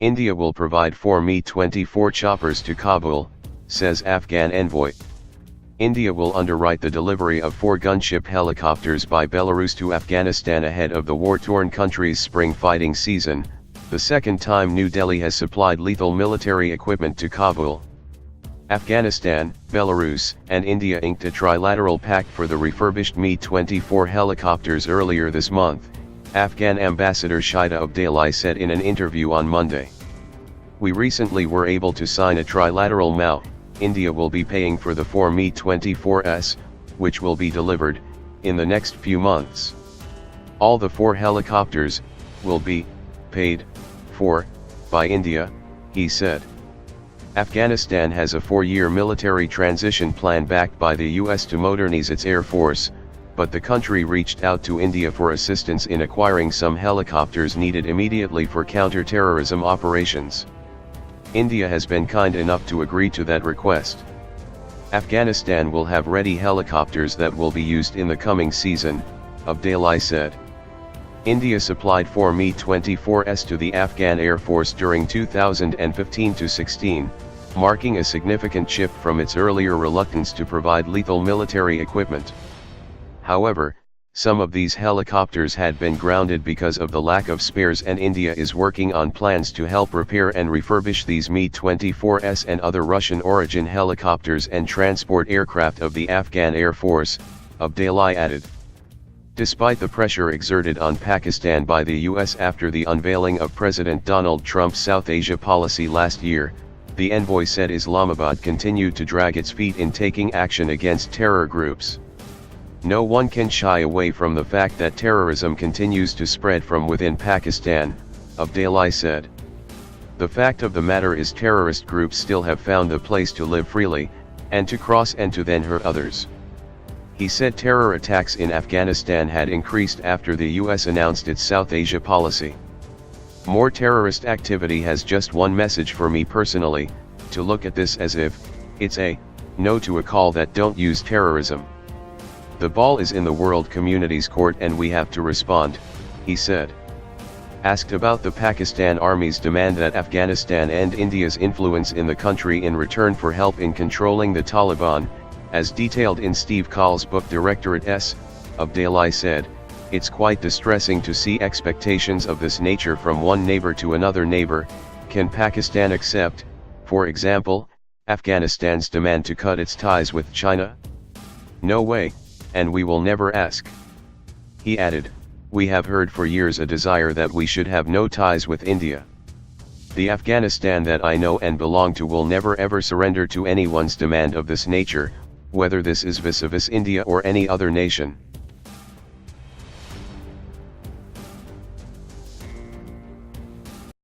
India will provide 4 Mi-24 choppers to Kabul, says Afghan envoy. India will underwrite the delivery of 4 gunship helicopters by Belarus to Afghanistan ahead of the war-torn country's spring fighting season, the second time New Delhi has supplied lethal military equipment to Kabul. Afghanistan, Belarus, and India inked a trilateral pact for the refurbished Mi-24 helicopters earlier this month, Afghan Ambassador Shaida Abdali said in an interview on Monday. "We recently were able to sign a trilateral MoU. India will be paying for the 4 Mi-24s, which will be delivered in the next few months. All the 4 helicopters will be paid for by India," he said. Afghanistan has a 4-year military transition plan backed by the US to modernize its air force, but the country reached out to India for assistance in acquiring some helicopters needed immediately for counter-terrorism operations. India has been kind enough to agree to that request. Afghanistan will have ready helicopters that will be used in the coming season, Abdali said. India supplied 4 Mi-24s to the Afghan Air Force during 2015-16, marking a significant shift from its earlier reluctance to provide lethal military equipment. However, some of these helicopters had been grounded because of the lack of spares, and India is working on plans to help repair and refurbish these Mi-24s and other Russian-origin helicopters and transport aircraft of the Afghan Air Force, Abdali added. Despite the pressure exerted on Pakistan by the US after the unveiling of President Donald Trump's South Asia policy last year, the envoy said Islamabad continued to drag its feet in taking action against terror groups. "No one can shy away from the fact that terrorism continues to spread from within Pakistan," Abdali said. "The fact of the matter is terrorist groups still have found a place to live freely, and to cross and to then hurt others." He said terror attacks in Afghanistan had increased after the US announced its South Asia policy. "More terrorist activity has just one message for me personally, to look at this as if it's a no to a call that don't use terrorism. The ball is in the world community's court and we have to respond," he said. Asked about the Pakistan Army's demand that Afghanistan end India's influence in the country in return for help in controlling the Taliban, as detailed in Steve Call's book Directorate S, Abdali said, "It's quite distressing to see expectations of this nature from one neighbor to another neighbor. Can Pakistan accept, for example, Afghanistan's demand to cut its ties with China? No way, and we will never ask." He added, "We have heard for years a desire that we should have no ties with India. The Afghanistan that I know and belong to will never ever surrender to anyone's demand of this nature, whether this is vis-a-vis India or any other nation."